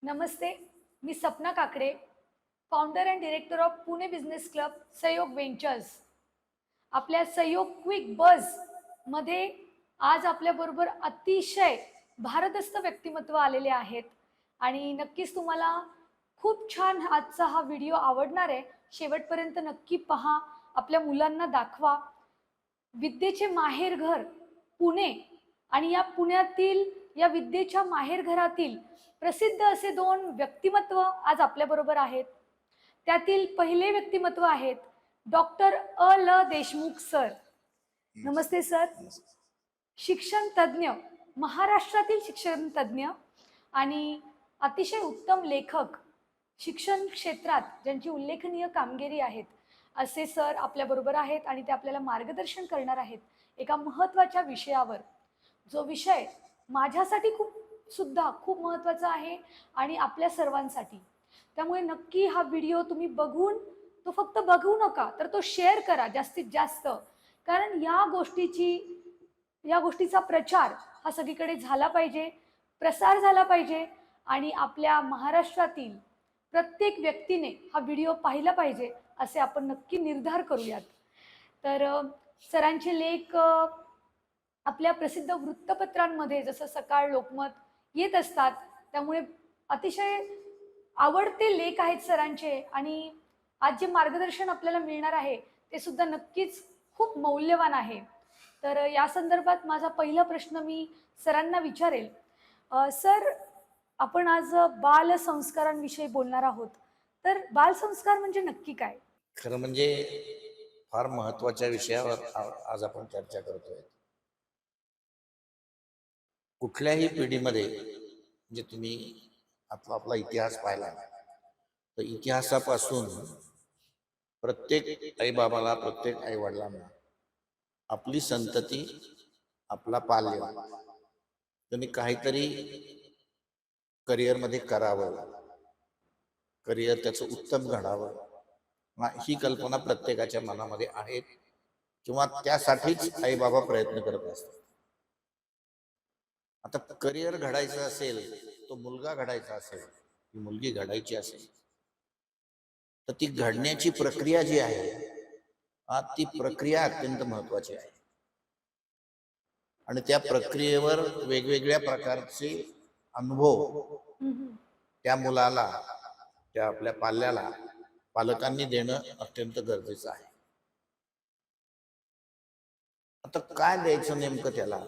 Namaste, me Sapna Kakade, founder and director of Pune business club सहयोग ventures. आपल्या सहयोग क्विक बज मध्ये आज आपल्याबरोबर अतिशय भारदस्त व्यक्तिमत्व आलेले आहेत आणि नक्कीच तुम्हाला खूप छान आजचा हा व्हिडिओ आवडणार आहे. शेवटपर्यंत नक्की पहा, आपल्या मुलांना दाखवा. विद्येचे माहेरघर पुणे आणि या पुण्यातील या विद्येच्या माहेरघरातील प्रसिद्ध असे दोन व्यक्तिमत्व आज आपल्याबरोबर आहेत. त्यातील पहिले व्यक्तिमत्व आहेत डॉक्टर ल देशमुख सर. नमस्ते सर. शिक्षण तज्ज्ञ, महाराष्ट्रातील शिक्षण तज्ज्ञ आणि अतिशय उत्तम लेखक, शिक्षण क्षेत्रात ज्यांची उल्लेखनीय कामगिरी आहेत असे सर आपल्याबरोबर आहेत आणि ते आपल्याला मार्गदर्शन करणार आहेत एका महत्त्वाच्या विषयावर. जो विषय माझ्यासाठी खूप महत्त्वाचा आहे आणि आपल्या सर्वांसाठी. त्यामुळे नक्की हा व्हिडिओ तुम्ही बघून तो फक्त बघू नका, तर तो शेअर करा जास्तीत जास्त. कारण या गोष्टीचा प्रचार हा सगळीकडे झाला पाहिजे, प्रसार झाला पाहिजे आणि आपल्या महाराष्ट्रातील प्रत्येक व्यक्तीने हा व्हिडिओ पाहिला पाहिजे असे आपण नक्की निर्धार करूयात. तर सरांचे लेख आपल्या प्रसिद्ध वृत्तपत्रांमध्ये जसं सकाळ, लोकमत येत असतात. त्यामुळे अतिशय आवडते लेख आहेत सरांचे आणि आज जे मार्गदर्शन आपल्याला मिळणार आहे ते सुद्धा नक्कीच खूप मौल्यवान आहे. तर या संदर्भात माझा पहिला प्रश्न मी सरांना विचारेल. सर, आपण आज बालसंस्कारांविषयी बोलणार आहोत. तर बालसंस्कार म्हणजे नक्की काय? खरं म्हणजे फार महत्वाच्या विषयावर आज आपण चर्चा करतोय. कुठल्याही पिढीमध्ये म्हणजे तुम्ही आपला इतिहास पाहिला तर इतिहासापासून प्रत्येक आईबाबाला, प्रत्येक आईवडिलांना आपली संतती, आपला पाल्य त्यांनी काहीतरी करिअरमध्ये करावं, करिअर त्याचं उत्तम घडावं, ही कल्पना प्रत्येकाच्या मनामध्ये आहे किंवा त्यासाठीच आई बाबा प्रयत्न करत असतात. आता करिअर घडायचं असेल, तो मुलगा घडायचा असेल, ती मुलगी घडायची असेल, तर ती घडण्याची प्रक्रिया जी आहे ती प्रक्रिया अत्यंत महत्वाची आहे आणि त्या प्रक्रियेवर वेगवेगळ्या प्रकारचे अनुभव त्या मुलाला, त्या आपल्या पाल्याला पालकांनी देणं अत्यंत गरजेचं आहे. आता काय द्यायचं नेमकं त्याला,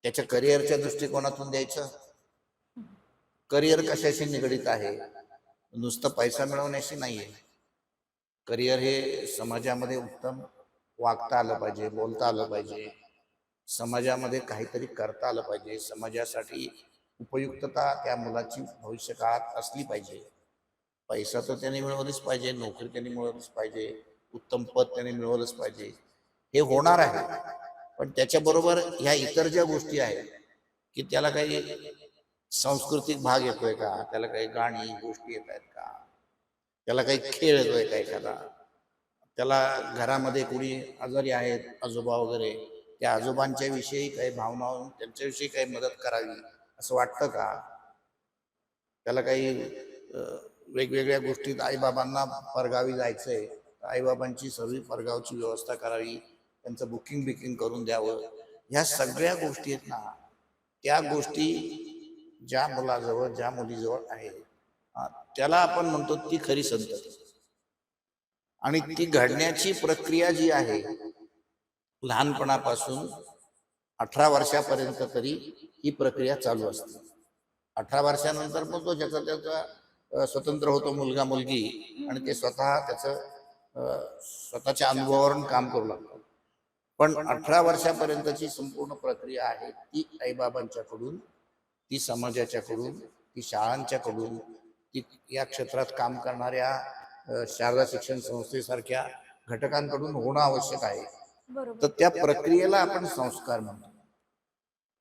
त्याच्या करिअरच्या दृष्टिकोनातून द्यायचं. करिअर कशाशी निगडित आहे? नुसतं पैसा मिळवण्याशी नाहीये. करिअर हे समाजामध्ये उत्तम वागता आलं पाहिजे, बोलता आलं पाहिजे, समाजामध्ये काहीतरी करता आलं पाहिजे, समाजासाठी उपयुक्तता त्या मुलाची भविष्य काळात असली पाहिजे. पैसा तर त्याने मिळवलंच पाहिजे, नोकरी त्याने मिळवलीच पाहिजे, उत्तम पद त्याने मिळवलंच पाहिजे, हे होणार आहे. पण त्याच्याबरोबर ह्या इतर ज्या गोष्टी आहेत की त्याला काही सांस्कृतिक भाग येतोय का, त्याला काही गाणी गोष्टी येत आहेत का, त्याला काही खेळ येतोय का, एखादा त्याला घरामध्ये कोणी आजारी आहेत आजोबा वगैरे, त्या आजोबांच्या विषयी काही भावना, त्यांच्याविषयी काही मदत करावी असं वाटतं का, त्याला काही वेगवेगळ्या गोष्टीत आईबाबांना परगावी जायचंय, आईबाबांची सर्व परगावची व्यवस्था करावी, त्यांचं बुकिंग करून द्यावं. ह्या सगळ्या गोष्टी आहेत ना, त्या गोष्टी ज्या मुलाजवळ, ज्या मुलीजवळ आहे त्याला आपण म्हणतो ती खरी संतती. आणि ती घडण्याची प्रक्रिया जी आहे लहानपणापासून 18 वर्षापर्यंत तरी ही प्रक्रिया चालू असते. 18 वर्षानंतर मग तो ज्याचा त्याचा स्वतंत्र होतो, मुलगा मुलगी, आणि ते स्वतःच्या अनुभवावरून काम करू लागतात. पण 18 वर्षापर्यंतची संपूर्ण प्रक्रिया आहे ती आईबाबांच्याकडून, ती समाजाच्याकडून, ती शाळांच्याकडून, ती या क्षेत्रात काम करणाऱ्या शारदा शिक्षण संस्थेसारख्या घटकांकडून होणं आवश्यक आहे. तर त्या प्रक्रियेला आपण संस्कार म्हणतो.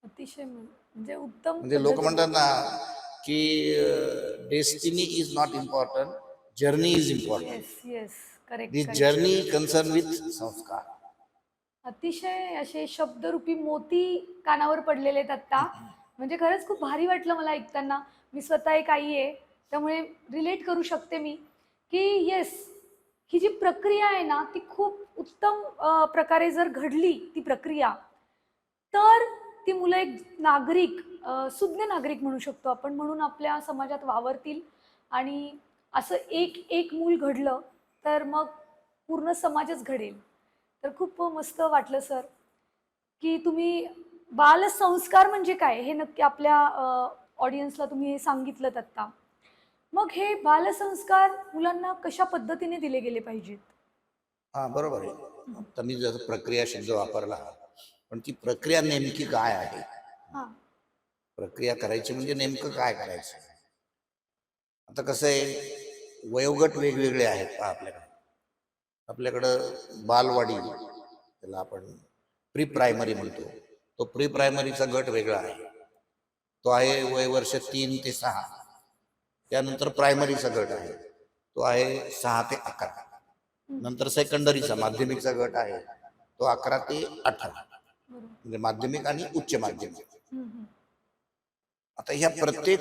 अतिशय म्हणजे उत्तम. म्हणजे लोक म्हणतात ना की destiny is not important, journey is important. Yes yes, correct. This journey concern with संस्कार. अतिशय असे शब्दरूपी मोती कानावर पडलेले आहेत आता. म्हणजे खरंच खूप भारी वाटलं मला ऐकताना. मी स्वतः एक आई आहे, त्यामुळे रिलेट करू शकते मी, की येस, ही जी प्रक्रिया आहे ना, ती खूप उत्तम प्रकारे जर घडली ती प्रक्रिया, तर ती मुलं एक नागरिक, सुज्ञ नागरिक म्हणू शकतो आपण, म्हणून आपल्या समाजात वावरतील. आणि असं एक एक मूल घडलं, तर मग पूर्ण समाजच घडेल. तर खूप मस्त वाटलं सर, की तुम्ही बालसंस्कार म्हणजे काय हे नक्की आपल्या ऑडियन्सला तुम्ही हे सांगितलंत आत्ता. मग हे बालसंस्कार मुलांना कशा पद्धतीने दिले गेले पाहिजेत? हा, बरोबर आहे. आता मी जसं प्रक्रिया शब्द वापरला, पण ती प्रक्रिया नेमकी काय आहे? हां. प्रक्रिया करायची म्हणजे नेमकं काय करायचं? आता कसं आहे, वयोगट वेगवेगळे आहेत पहा आपल्याकडे. आपल्याकडं बालवाडी, त्याला आपण प्री प्रायमरी म्हणतो, तो प्री प्रायमरीचा गट वेगळा आहे. तो आहे वय वर्ष 3 ते 6. त्यानंतर प्रायमरीचा गट आहे, तो आहे 6 ते 11. हं. नंतर सेकंडरीचा माध्यमिकचा गट आहे, तो 11 ते 18, बरोबर. म्हणजे माध्यमिक आणि उच्च माध्यमिक. हं, हं. आता ह्या प्रत्येक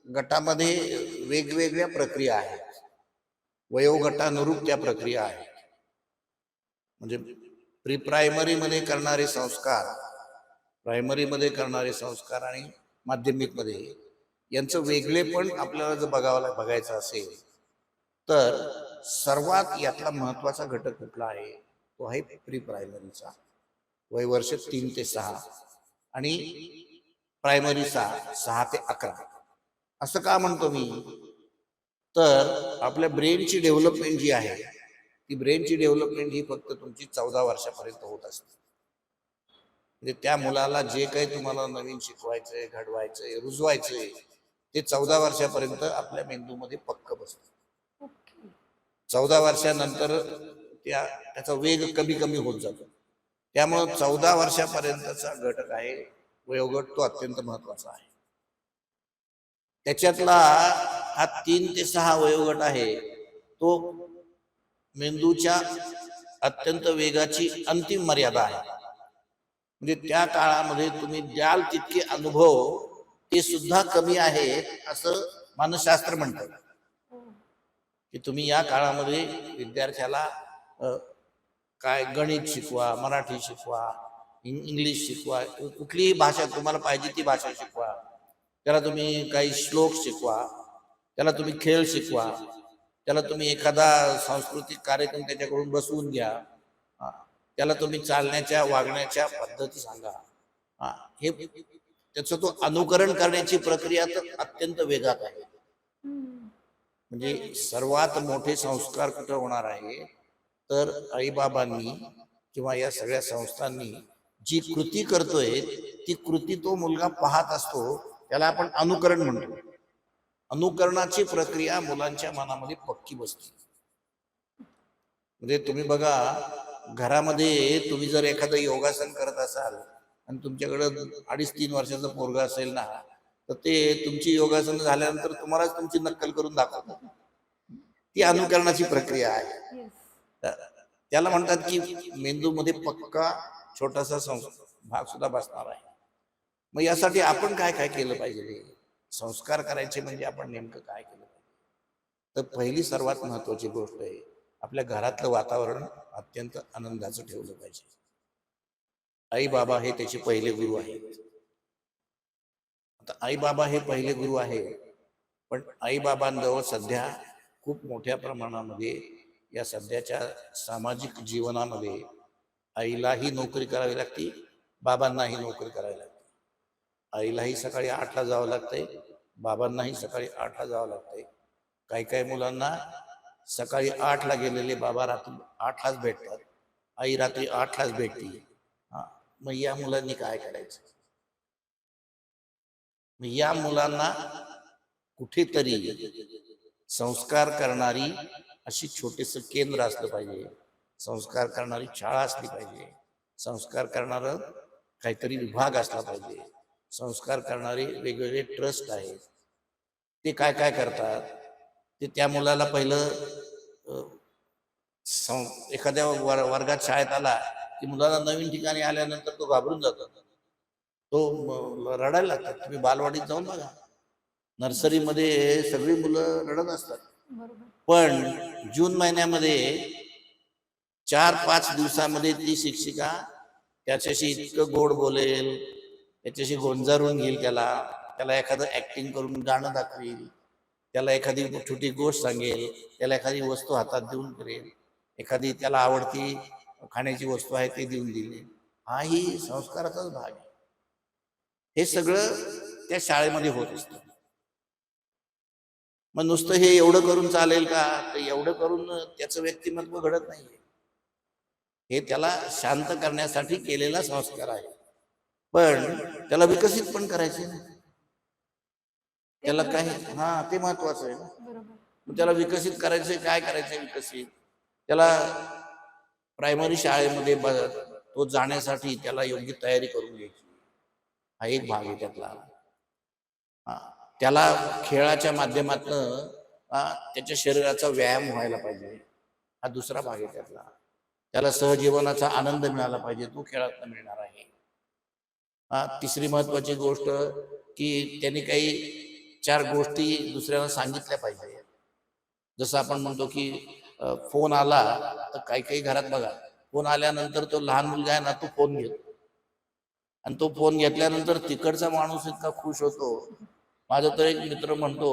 गटामध्ये वेगवेगळ्या प्रक्रिया आहेत, वयोगटानुरूप त्या प्रक्रिया आहेत. म्हणजे प्री प्रायमरी मध्ये करणारे संस्कार, प्रायमरी मध्ये करणारे संस्कार आणि माध्यमिक मध्ये यांचं वेगळे पण आपल्याला जर बघायचं असेल, तर सर्वात यातला महत्वाचा घटक कुठला आहे? तो आहे प्री प्रायमरीचा, वय वर्ष 3 ते 6, आणि प्रायमरीचा 6 ते 11. असं का म्हणतो मी? तर आपल्या ब्रेनची डेव्हलपमेंट जी आहे, ती ब्रेनची डेव्हलपमेंट ही फक्त तुमची 14 वर्षापर्यंत होत असते. म्हणजे त्या मुलाला जे काही तुम्हाला नवीन शिकवायचंय, घडवायचंय, रुजवायचंय, ते 14 वर्षापर्यंत आपल्या मेंदूमध्ये पक्क बसतं. ओके. 14 वर्षानंतर त्याचा वेग कमी कमी होत जातो. त्यामुळं 14 वर्षापर्यंतचा घटक आहे, वयोगट, तो अत्यंत महत्वाचा आहे. त्याच्यातला हा 3 ते 6 वयोगट आहे, तो मेंदूच्या अत्यंत वेगाची अंतिम मर्यादा आहे. म्हणजे त्या काळामध्ये तुम्ही द्याल तितके अनुभव ते सुद्धा कमी आहे, असं मानसशास्त्र म्हणतं. हो. की तुम्ही या काळामध्ये विद्यार्थ्याला अ, काय गणित शिकवा, मराठी शिकवा, इंग्लिश शिकवा, कुठलीही भाषा तुम्हाला पाहिजे ती भाषा शिकवा, त्याला तुम्ही काही श्लोक शिकवा, त्याला तुम्ही खेळ शिकवा, त्याला तुम्ही एखादा सांस्कृतिक कार्यक्रम त्याच्याकडून बसवून घ्या. हा, त्याला तुम्ही चालण्याच्या वागण्याच्या पद्धती सांगा. हा, हे त्याचं तो अनुकरण करण्याची प्रक्रिया तर अत्यंत वेगात आहे. हं. म्हणजे सर्वात मोठे संस्कार कुठं होणार आहे? तर आईबाबांनी किंवा या सगळ्या संस्थांनी जी कृती करतोय, ती कृती तो मुलगा पाहत असतो, त्याला आपण अनुकरण म्हणतो. अनुकरणाची प्रक्रिया मुलांच्या मनामध्ये पक्की बसते. म्हणजे तुम्ही बघा, घरामध्ये तुम्ही जर एखादं योगासन करत असाल आणि तुमच्याकडं 2.5-3 वर्षाचं पोरगा असेल ना, तर ते तुमची योगासन झाल्यानंतर तुम्हालाच तुमची नक्कल करून दाखवतात. ती अनुकरणाची प्रक्रिया आहे. येस. त्याला म्हणतात की मेंदूमध्ये पक्का छोटासा भाग सुद्धा बसणार आहे. मग यासाठी आपण काय काय केलं पाहिजे? संस्कार करायचे म्हणजे आपण नेमकं काय केलं पाहिजे? तर पहिली सर्वात महत्वाची गोष्ट आहे, आपल्या घरातलं वातावरण अत्यंत आनंदाचं ठेवलं पाहिजे. आई बाबा हे त्याचे पहिले गुरु आहेत. आता आई बाबा हे पहिले गुरु आहे, पण आई बाबांजवळ सध्या खूप मोठ्या प्रमाणामध्ये या सध्याच्या सामाजिक जीवनामध्ये आईलाही नोकरी करावी लागते, बाबांनाही नोकरी करावी लागते. आईलाही सकाळी 8ला जावं लागतंय, बाबांनाही सकाळी 8ला जावं लागतंय. काही काही मुलांना सकाळी 8ला गेलेले बाबा रात्री 8लाच भेटतात, आई रात्री 8लाच भेटते. हा, मग या मुलांनी काय करायचं? मग या मुलांना कुठेतरी संस्कार करणारी अशी छोटेस केंद्र असलं पाहिजे, संस्कार करणारी शाळा असली पाहिजे, संस्कार करणारं काहीतरी विभाग असला पाहिजे, संस्कार करणारे वेगवेगळे ट्रस्ट आहेत. ते काय काय करतात? ते त्या मुलाला पहिलं एखाद्या वर्गात शाळेत आला की मुलाला नवीन ठिकाणी आल्यानंतर तो घाबरून जातो. तो रडायला लागतात. तुम्ही बालवाडीत जाऊन बघा, नर्सरीमध्ये सगळी मुलं रडत असतात. बरोबर. पण जून महिन्यामध्ये 4-5 दिवसामध्ये ती शिक्षिका त्याच्याशी इतकं गोड बोलेल, त्याच्याशी गोंजारून घेईल, त्याला त्याला एखादं ऍक्टिंग करून गाणं दाखवेल, त्याला एखादी छोटी गोष्ट सांगेल, त्याला एखादी वस्तू हातात देऊन करेल, एखादी त्याला आवडती खाण्याची वस्तू आहे ती देऊन दिली. हाही संस्काराचाच भाग आहे. हे सगळं त्या शाळेमध्ये होत असतं. मग नुसतं हे एवढं करून चालेल का? तर एवढं करून त्याचं व्यक्तिमत्व घडत नाहीये. हे त्याला शांत करण्यासाठी केलेला संस्कार आहे. पण त्याला विकसित पण करायचे ना. त्याला काय, ते महत्वाचं आहे ना. बरोबर. मग त्याला विकसित करायचंय, काय करायचंय विकसित? त्याला प्रायमरी शाळेमध्ये तो जाण्यासाठी त्याला योग्य तयारी करून घ्यायची. हा एक भाग आहे त्यातला. त्याला खेळाच्या माध्यमातून त्याच्या शरीराचा व्यायाम व्हायला पाहिजे, हा दुसरा भाग आहे त्यातला. त्याला सहजीवनाचा आनंद मिळाला पाहिजे, तो खेळातून मिळणार आहे. तिसरी महत्वाची गोष्ट की त्यांनी काही 4 गोष्टी दुसऱ्याला सांगितल्या पाहिजे. जसं आपण म्हणतो की फोन आला तर काही काही घरात बघा, फोन आल्यानंतर तो लहान मुलगा आहे ना, तो फोन घेतो आणि तो फोन घेतल्यानंतर तिकडचा माणूस इतका खुश होतो. माझा तर एक मित्र म्हणतो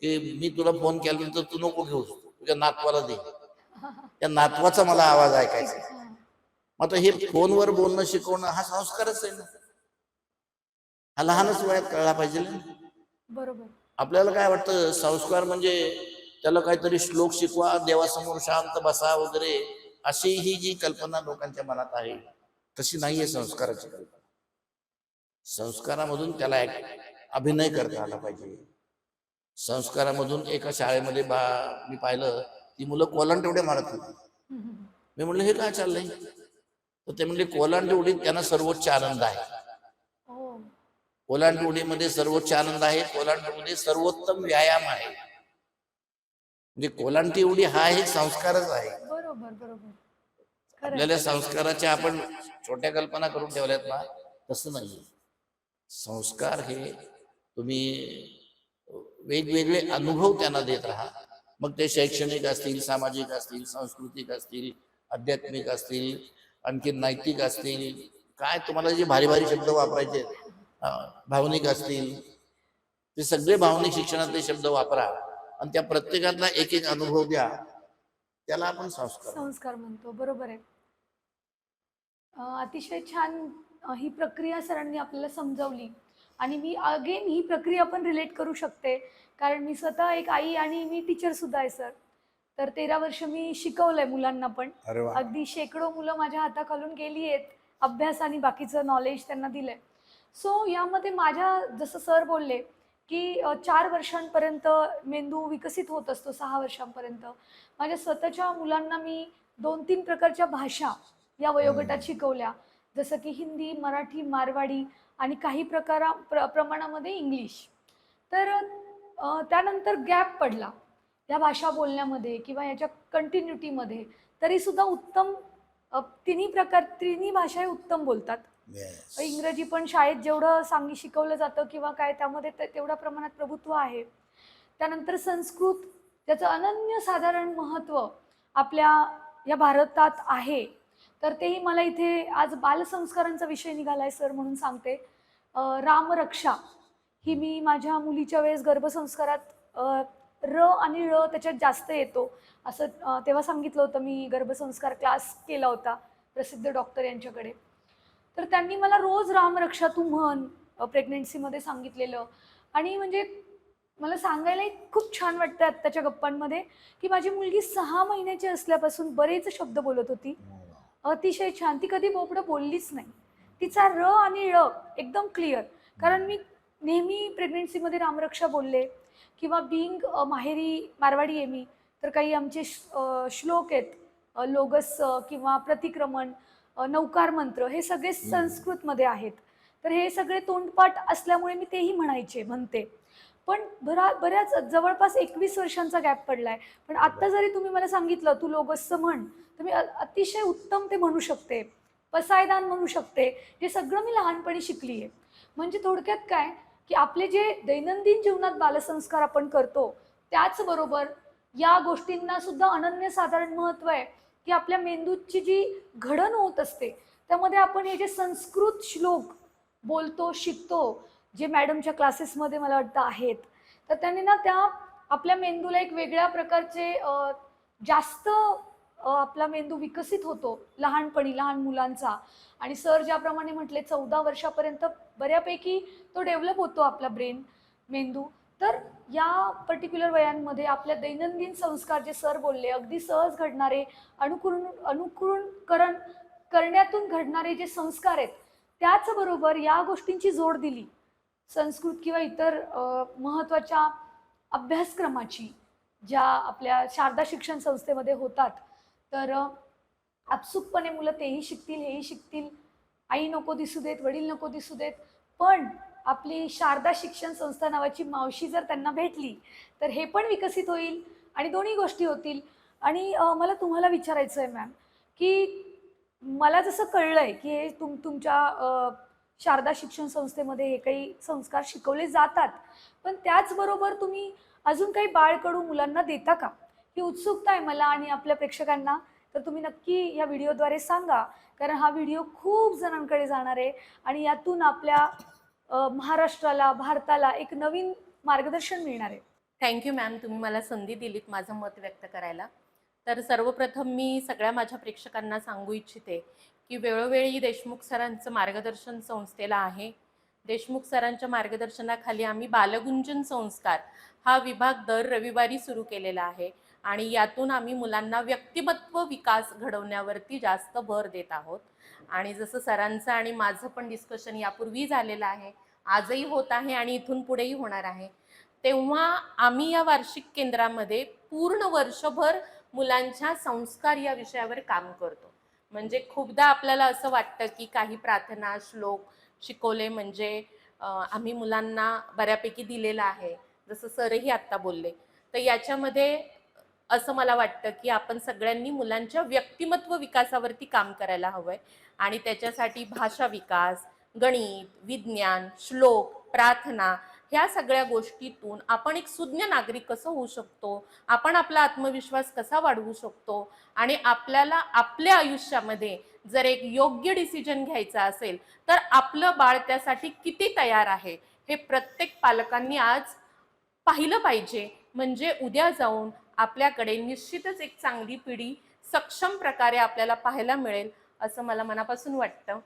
की मी तुला फोन केल्यानंतर तू नको घेऊस, तुझ्या नातवाला दे, त्या नातवाचा मला आवाज ऐकायचा. मग हे फोनवर बोलणं शिकवणं हा संस्कारच आहे ना. हा लहानच वयात कळला पाहिजे ना. बरोबर. आपल्याला काय वाटतं, संस्कार म्हणजे त्याला काहीतरी श्लोक शिकवा, देवासमोर शांत बसा वगैरे, अशी ही जी कल्पना लोकांच्या मनात आहे, तशी नाहीये संस्काराची कल्पना. संस्कारामधून त्याला एक अभिनय करता आला पाहिजे. संस्कारामधून एका शाळेमध्ये मी पाहिलं, ती मुलं कोलांट उड्या मारत होती. मी म्हणलं हे काय चाललंय? तर ते म्हणले कोलांट उडीत त्यांना सर्वोच्च आनंद आहे. कोलांट उडीमध्ये सर्वोच्च आनंद आहे, कोलांट उडी सर्वोत्तम व्यायाम आहे. म्हणजे कोलांटी उडी हा एक संस्कारच आहे. बरोबर बरोबर. आपल्याला संस्काराच्या आपण छोट्या कल्पना करून ठेवल्यात ना, तसं नाही. संस्कार हे तुम्ही वेगवेगळे अनुभव त्यांना देत राहा. मग ते शैक्षणिक असतील, सामाजिक असतील, सांस्कृतिक असतील, आध्यात्मिक असतील, आणखी नैतिक असतील, काय तुम्हाला जे भारी भारी शब्द वापरायचे, भावनिक असतील, ते सगळे भावनिक शिक्षणातले शब्द वापरा आणि त्या प्रत्येकातला एक एक अनुभव द्या. त्याला आपण संस्कार म्हणतो. बरोबर आहे. अतिशय छान ही प्रक्रिया सरांनी आपल्याला समजावली आणि मी अगेन ही प्रक्रिया पण रिलेट करू शकते, कारण मी स्वतः एक आई आणि मी टीचर सुद्धा आहे सर. तर 13 वर्ष मी शिकवलंय मुलांना पण. अगदी शेकडो मुलं माझ्या हाताखालून गेली आहेत, अभ्यास आणि बाकीचं नॉलेज त्यांना दिलंय. सो यामध्ये माझ्या जसं सर बोलले की 4 वर्षांपर्यंत मेंदू विकसित होत असतो, 6 वर्षांपर्यंत. माझ्या स्वतःच्या मुलांना मी 2-3 प्रकारच्या भाषा या वयोगटात शिकवल्या, जसं की हिंदी, मराठी, मारवाडी आणि काही प्रमाणामध्ये इंग्लिश. तर त्यानंतर गॅप पडला या भाषा बोलण्यामध्ये किंवा याच्या कंटिन्युटीमध्ये, तरीसुद्धा उत्तम तिन्ही भाषा हे उत्तम बोलतात. इंग्रजी पण शाळेत जेवढं शिकवलं जातं किंवा काय त्यामध्ये तेवढ्या प्रमाणात प्रभुत्व आहे. त्यानंतर संस्कृत, त्याचं अनन्यसाधारण महत्त्व आपल्या या भारतात आहे. तर तेही मला इथे आज बालसंस्कारांचा विषय निघाला आहे सर म्हणून सांगते. रामरक्षा ही मी माझ्या मुलीच्या वेळेस गर्भसंस्कारात र आणि ळ त्याच्यात जास्त येतो असं तेव्हा सांगितलं होतं. मी गर्भसंस्कार क्लास केला होता प्रसिद्ध डॉक्टर यांच्याकडे. तर त्यांनी मला रोज रामरक्षा तू म्हण प्रेग्नेन्सीमध्ये सांगितलेलं. आणि म्हणजे मला सांगायलाही खूप छान वाटतं आत्ताच्या गप्पांमध्ये की माझी मुलगी 6 महिन्याची असल्यापासून बरेच शब्द बोलत होती. अतिशय छान. ती कधी बोबडं बोललीच नाही. तिचा र आणि ळ एकदम क्लिअर. कारण मी नेहमी प्रेग्नेन्सीमध्ये रामरक्षा बोलले किंवा बिंग माहेरी मारवाडी आहे मी, तर काही आमचे श्लोक आहेत, लोगस किंवा प्रतिक्रमण, नौकार मंत्र, हे सगळे संस्कृतमध्ये आहेत. तर हे सगळे तोंडपाठ असल्यामुळे मी तेही म्हणते. पण बऱ्याच जवळपास 21 वर्षांचा गॅप पडला आहे. पण आत्ता जरी तुम्ही मला सांगितलं तू लोगसचं म्हण, तर मी अतिशय उत्तम ते म्हणू शकते. पसायदान म्हणू शकते, जे सगळं मी लहानपणी शिकली आहे. म्हणजे थोडक्यात काय, की आपले जे दैनंदिन जीवनात बालसंस्कार आपण करतो, त्याचबरोबर या गोष्टींना सुद्धा अनन्यसाधारण महत्त्व आहे, की आपल्या मेंदूची जी घडण होत असते, त्यामध्ये आपण हे जे संस्कृत श्लोक बोलतो, शिकतो, जे मॅडमच्या क्लासेसमध्ये मला वाटतं आहेत, तर त्यांनी ना त्या आपल्या मेंदूला एक वेगळ्या प्रकारचे जास्त आपला मेंदू विकसित होतो लहानपणी, लहान मुलांचा. आणि सर ज्याप्रमाणे म्हटले 14 वर्षापर्यंत बऱ्यापैकी तो डेव्हलप होतो आपला ब्रेन, मेंदू. तर या पर्टिक्युलर वयांमध्ये आपल्या दैनंदिन संस्कार जे सर बोलले, अगदी सहज घडणारे, अनुकरण करण्यातून घडणारे जे संस्कार आहेत, त्याचबरोबर या गोष्टींची जोड दिली संस्कृत किंवा इतर महत्त्वाच्या अभ्यासक्रमाची, ज्या आपल्या शारदा शिक्षण संस्थेमध्ये होतात. तर आपसुकपणे मुलं तेही शिकतील, हेही शिकतील. आई नको दिसू देत, वडील नको दिसू देत, पण आपली शारदा शिक्षण संस्था नावाची मावशी जर त्यांना भेटली, तर हे पण विकसित होईल आणि दोन्ही गोष्टी होतील. आणि मला तुम्हाला विचारायचं आहे मॅम, की मला जसं कळलंय, की हे तुमच्या शारदा शिक्षण संस्थेमध्ये हे काही संस्कार शिकवले जातात. पण त्याचबरोबर तुम्ही अजून काही बाळकडू मुलांना देता का? ही उत्सुकता आहे मला आणि आपल्या प्रेक्षकांना. तर तुम्ही नक्की या व्हिडिओद्वारे सांगा, कारण हा व्हिडिओ खूप जणांकडे जाणार आहे आणि यातून आपल्या महाराष्ट्राला, भारताला एक नवीन मार्गदर्शन मिळणार आहे. थँक्यू मॅम, तुम्ही मला संधी दिलीत माझं मत व्यक्त करायला. तर सर्वप्रथम मी सगळ्या माझ्या प्रेक्षकांना सांगू इच्छिते की वेळोवेळी देशमुख सरांचं मार्गदर्शन संस्थेला आहे. देशमुख सरांच्या मार्गदर्शनाखाली आम्ही बालगुंजन संस्कार हा विभाग दर रविवारी सुरू केलेला आहे आणि यातून आम्ही मुलांना व्यक्तिमत्व विकास घडवण्यावरती जास्त भर देत आहोत. आणि जसं सरांचं आणि माझं पण डिस्कशन यापूर्वी झालेलं आहे, आजही होत आहे आणि इथून पुढेही होणार आहे. तेव्हा आम्ही या वार्षिक केंद्रामध्ये पूर्ण वर्षभर मुलांच्या संस्कार या विषयावर काम करतो. म्हणजे खूपदा आपल्याला असं वाटतं की काही प्रार्थना श्लोक शिकवले म्हणजे आम्ही मुलांना बऱ्यापैकी दिलेलं आहे, जसं सरही आत्ता बोलले. तर याच्यामध्ये असं मला वाटतं की आपण सगळ्यांनी मुलांच्या व्यक्तिमत्व विकासावरती काम करायला हवंय आणि त्याच्यासाठी भाषा विकास, गणित, विज्ञान, श्लोक, प्रार्थना ह्या सगळ्या गोष्टीतून आपण एक सुज्ञ नागरिक कसं होऊ शकतो, आपण आपला आत्मविश्वास कसा वाढवू शकतो आणि आपल्याला आपल्या आयुष्यामध्ये जर एक योग्य डिसिजन घ्यायचा असेल तर आपलं बाळ त्यासाठी किती तयार आहे हे प्रत्येक पालकांनी आज पाहिलं पाहिजे. म्हणजे उद्या जाऊन आपल्याकडे निश्चितच एक चांगली पिढी सक्षम प्रकारे आपल्याला पाहायला मिळेल असं मला मनापासून वाटतं.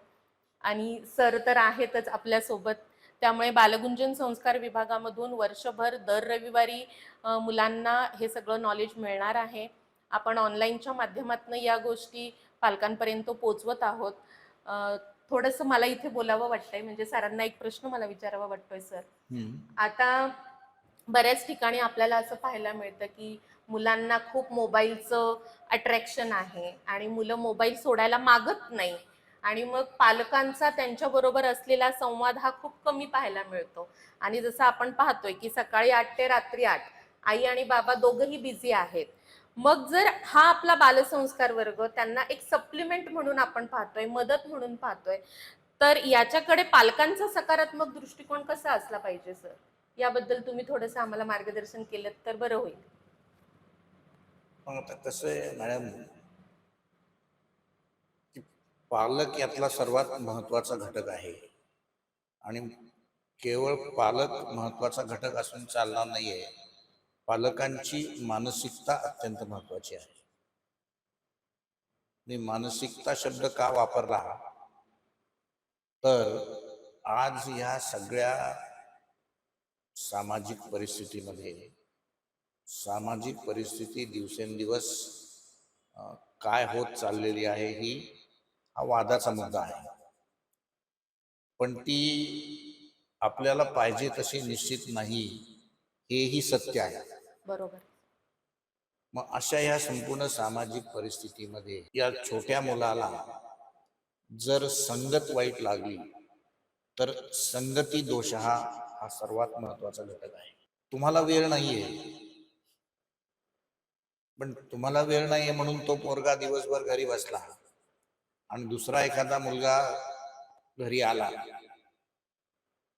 आणि सर तर आहेतच आपल्यासोबत. त्यामुळे बालगुंजन संस्कार विभागामधून वर्षभर दर रविवारी मुलांना हे सगळं नॉलेज मिळणार आहे. आपण ऑनलाईनच्या माध्यमातून या गोष्टी पालकांपर्यंत पोचवत आहोत. थोडंसं मला इथे बोलावं वाटतंय, म्हणजे सरांना एक प्रश्न मला विचारावा वाटतोय. सर, आता बऱ्याच ठिकाणी आपल्याला असं पाहायला मिळतं की मुलांना खूप मोबाईलचं अट्रॅक्शन आहे आणि मुलं मोबाईल सोडायला मागत नाही आणि मग पालकांचा त्यांच्याबरोबर असलेला संवाद हा खूप कमी पाहायला मिळतो. आणि जसं आपण पाहतोय की सकाळी 8 ते रात्री 8 आई आणि बाबा दोघंही बिझी आहेत. मग जर हा आपला बालसंस्कार वर्ग त्यांना एक सप्लिमेंट म्हणून आपण पाहतोय, मदत म्हणून पाहतोय, तर याच्याकडे पालकांचा सकारात्मक दृष्टिकोन कसा असला पाहिजे सर? याबद्दल तुम्ही थोडंसं आम्हाला मार्गदर्शन केलं तर बरं होईल. आता कसं आहे मॅडम, पालक यातला सर्वात महत्वाचा घटक आहे आणि केवळ पालक महत्वाचा घटक असून चालणार नाहीये. पालकांची मानसिकता अत्यंत महत्वाची आहे. मी मानसिकता शब्द का वापरला तर आज या सगळ्या सामाजिक परिस्थिती दिवसेंदिवस काय होत चाललेली आहे ही हा वादाचा मुद्दा आहे. पण ती आपल्याला पाहिजे तशी निश्चित नाही, हेही सत्य आहे. बरोबर. मग अशा या संपूर्ण सामाजिक परिस्थितीमध्ये या छोट्या मुलाला जर संगत वाईट लागली तर संगती दोष हा सर्वात महत्वाचा घटक आहे. तुम्हाला वेळ नाहीये, पण तुम्हाला वेळ नाहीये म्हणून तो पोरगा दिवसभर घरी बसला आणि दुसरा एखादा मुलगा घरी आला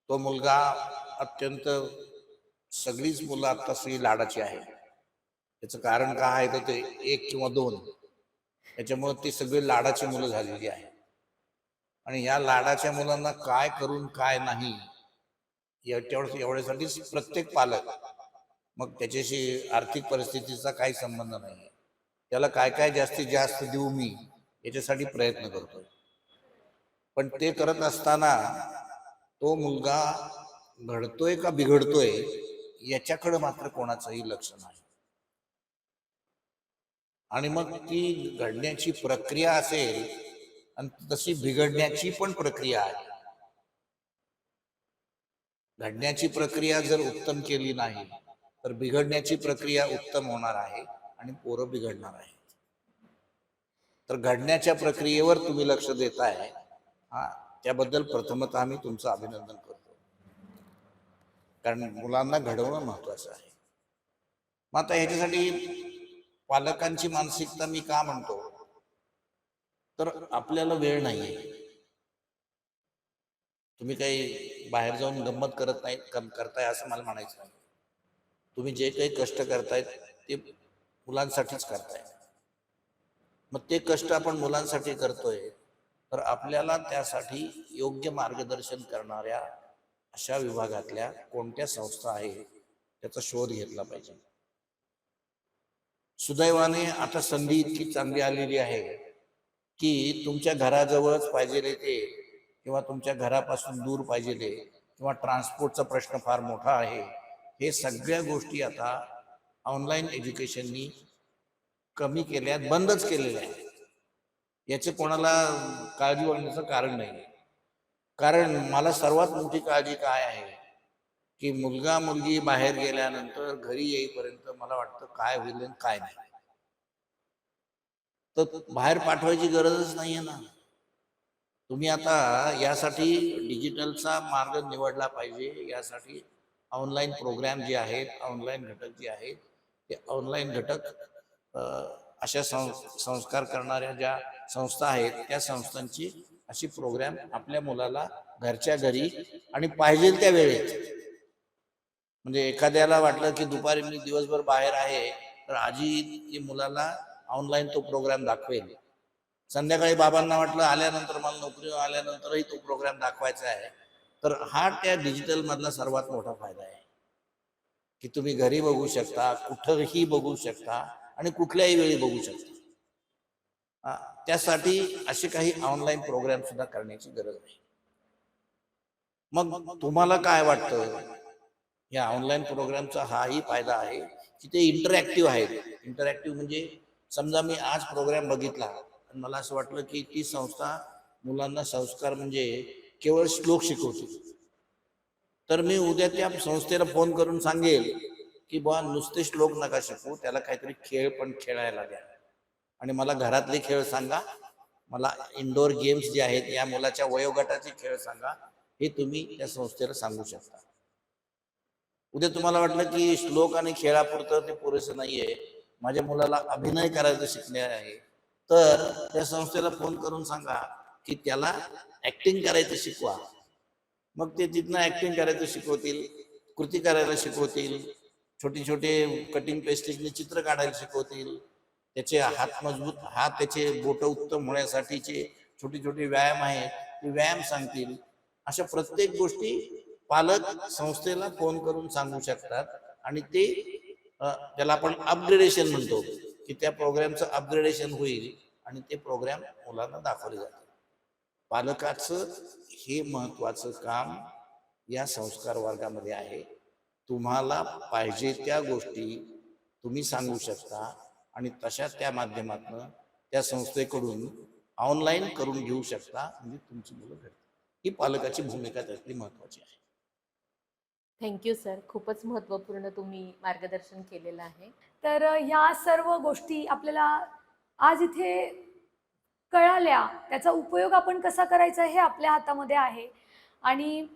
तो मुलगा अत्यंत, सगळीच मुलं आता सगळी लाडाची आहे. त्याचं कारण काय आहे तर ते एक किंवा दोन, त्याच्यामुळे ती सगळी लाडाची मुलं झालेली आहे. आणि या लाडाच्या मुलांना काय करून काय नाही एवढ्यासाठीच प्रत्येक पालक, मग त्याच्याशी आर्थिक परिस्थितीचा काही संबंध नाही, त्याला काय काय जास्तीत जास्त देऊ मी याच्यासाठी प्रयत्न करतोय. पण ते करत असताना तो मुलगा घडतोय का बिघडतोय याच्याकडे मात्र कोणाचंही लक्ष नाही. आणि मग ती घडण्याची प्रक्रिया असेल आणि तशी बिघडण्याची पण प्रक्रिया आहे. घडण्याची प्रक्रिया जर उत्तम केली नाही तर बिघडण्याची प्रक्रिया उत्तम होणार आहे आणि पोरं बिघडणार आहे. तर घडण्याच्या प्रक्रियेवर तुम्ही लक्ष देताय, हा, त्याबद्दल प्रथमतः आम्ही तुमचं अभिनंदन करतो, कारण मुलांना घडवणं महत्वाचं आहे. मग आता ह्याच्यासाठी पालकांची मानसिकता मी का म्हणतो तर आपल्याला वेळ नाहीये. तुम्ही काही बाहेर जाऊन गंमत करत नाही, करताय असं मला म्हणायचं नाही. तुम्ही जे काही कष्ट करतायत ते मुलांसाठीच करताय. मग ते कष्ट आपण मुलांसाठी करतोय तर आपल्याला त्यासाठी योग्य मार्गदर्शन करणाऱ्या अशा विभागातल्या कोणत्या संस्था आहे त्याचा शोध घेतला पाहिजे. सुदैवाने आता संधी इतकी चांगली आलेली आहे की तुमच्या घराजवळच पाहिजे ते किंवा तुमच्या घरापासून दूर पाहिजे किंवा ट्रान्सपोर्टचा प्रश्न फार मोठा आहे, हे सगळ्या गोष्टी आता ऑनलाईन एज्युकेशननी कमी केल्या, बंदच केलेल्या आहेत. याचे कोणाला काळजी वाटण्याचं कारण नाही. कारण मला सर्वात मोठी काळजी काय आहे की मुलगा मुलगी बाहेर गेल्यानंतर घरी येईपर्यंत मला वाटतं काय होईल आणि काय नाही. तर बाहेर पाठवायची गरजच नाहीये ना. तुम्ही आता यासाठी डिजिटलचा मार्ग निवडला पाहिजे. यासाठी ऑनलाईन प्रोग्राम जे आहेत, ऑनलाईन घटक जे आहेत, ते ऑनलाईन घटक अशा संस्कार करणाऱ्या ज्या संस्था आहेत त्या संस्थांची अशी प्रोग्राम आपल्या मुलाला घरच्या घरी आणि पाहिजे त्या वेळेत, म्हणजे एखाद्याला वाटलं की दुपारी मी दिवसभर बाहेर आहे तर आजी मुलाला ऑनलाईन तो प्रोग्राम दाखवेल. संध्याकाळी बाबांना वाटलं आल्यानंतर मला नोकरी आल्यानंतरही तो प्रोग्राम दाखवायचा आहे. तर हा त्या डिजिटल मधला सर्वात मोठा फायदा आहे की तुम्ही घरी बघू शकता, कुठंही बघू शकता आणि कुठल्याही वेळी बघू शकता. त्यासाठी असे काही ऑनलाईन प्रोग्राम सुद्धा करण्याची गरज आहे. मग तुम्हाला काय वाटतं, या ऑनलाईन प्रोग्रामचा हाही फायदा आहे की ते इंटरॅक्टिव्ह आहेत. इंटरॅक्टिव्ह म्हणजे समजा मी आज प्रोग्राम बघितला आणि मला असं वाटलं की ती संस्था मुलांना संस्कार म्हणजे केवळ श्लोक शिकवते, तर मी उद्या त्या संस्थेला फोन करून सांगेल की बुवा नुसते श्लोक नका शिकवू, त्याला काहीतरी खेळ पण खेळायला द्या आणि मला घरातले खेळ सांगा, मला इंडोर गेम्स जे आहेत या मुलाच्या वयोगटाचे खेळ सांगा, हे तुम्ही त्या संस्थेला सांगू शकता. उद्या तुम्हाला वाटलं की श्लोक आणि खेळापुरतं ते पुरेसं नाहीये, माझ्या मुलाला अभिनय करायचं शिकणे आहे, तर त्या संस्थेला फोन करून सांगा की त्याला ऍक्टिंग करायचं शिकवा. मग ते तिथनं ऍक्टिंग करायचं शिकवतील, कृती करायला शिकवतील, छोटे छोटे कटिंग पेस्टिंगने चित्र काढायला शिकवतील, त्याचे हात मजबूत, हात त्याचे बोट उत्तम होण्यासाठीचे छोटे छोटे व्यायाम आहेत ते व्यायाम सांगतील. अशा प्रत्येक गोष्टी पालक संस्थेला फोन करून सांगू शकतात आणि ते त्याला आपण अपग्रेडेशन म्हणतो की त्या प्रोग्रामचं अपग्रेडेशन होईल आणि ते प्रोग्राम मुलांना दाखवले जातात. पालकाचं हे महत्वाचं काम या संस्कार वर्गामध्ये आहे. तुम्हाला पाहिजे त्या गोष्टी तुम्ही सांगू शकता आणि तशा त्या माध्यमातून त्या संस्थेकडून ऑनलाईन करून घेऊ शकता, म्हणजे तुमची मुलं घडतात. ही पालकाची भूमिका त्यातली महत्वाची आहे. थँक्यू सर, खूपच महत्त्वपूर्ण तुम्ही मार्गदर्शन केलेलं आहे. तर ह्या सर्व गोष्टी आपल्याला आज इथे कळाल्या, त्याचा उपयोग आपण कसा करायचा हे आपल्या हातामध्ये आहे. आणि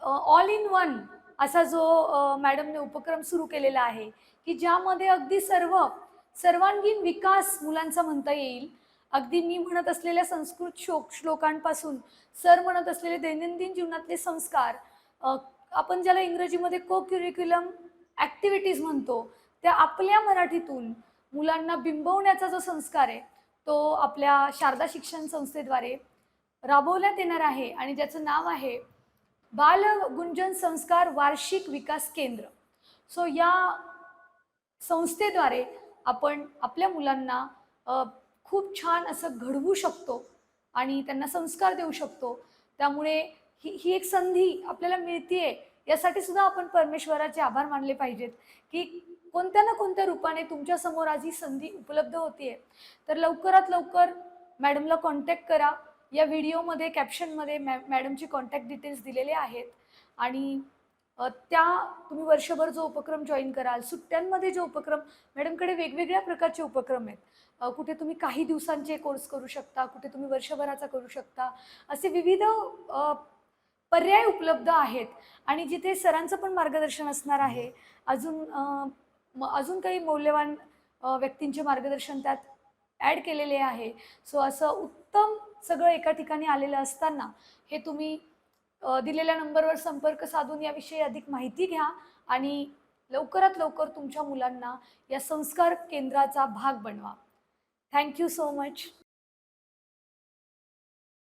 ऑल इन वन असा जो मॅडमने उपक्रम सुरू केलेला आहे की ज्यामध्ये अगदी सर्वांगीण विकास मुलांचा म्हणता येईल. अगदी मी म्हणत असलेल्या संस्कृत श्लोकांपासून सर म्हणत असलेले दैनंदिन जीवनातले संस्कार आपण ज्याला इंग्रजीमध्ये को क्युरिक्युलम ॲक्टिव्हिटीज म्हणतो, त्या आपल्या मराठीतून मुलांना बिंबवण्याचा जो संस्कार आहे तो आपल्या शारदा शिक्षण संस्थेद्वारे राबवण्यात येणार आहे आणि ज्याचं नाव आहे बाल गुंजन संस्कार वार्षिक विकास केंद्र. सो या संस्थेद्वारे आपण आपल्या मुलांना खूप छान असं घडवू शकतो आणि त्यांना संस्कार देऊ शकतो. त्यामुळे ही एक संधी आपल्याला मिळतीये, यासाठी सुद्धा आपण परमेश्वराचे आभार मानले पाहिजेत की कोणत्या ना कोणत्या रूपाने तुमच्यासमोर आज ही संधी उपलब्ध होतीये. तर लवकरात लवकर मॅडमला कॉन्टॅक्ट करा. या व्हिडिओमध्ये कॅप्शनमध्ये मॅडमची कॉन्टॅक्ट डिटेल्स दिलेले आहेत आणि त्या तुम्ही वर्षभर जो उपक्रम जॉईन कराल, सुट्ट्यांमध्ये जो उपक्रम, मॅडमकडे वेगवेगळ्या प्रकारचे उपक्रम आहेत. कुठे तुम्ही काही दिवसांचे कोर्स करू शकता, कुठे तुम्ही वर्षभराचा करू शकता, असे विविध पर्याय उपलब्ध आहेत आणि जिथे सरांचं पण मार्गदर्शन असणार आहे. अजून काही मौल्यवान व्यक्तींचे मार्गदर्शन त्यात ॲड केलेले आहे. सो असं उत्तम सगळं एका ठिकाणी आलेलं असताना हे तुम्ही दिलेल्या नंबरवर संपर्क साधून याविषयी अधिक माहिती घ्या आणि लवकरात लवकर तुमच्या मुलांना या संस्कार केंद्राचा भाग बनवा. Thank you so much.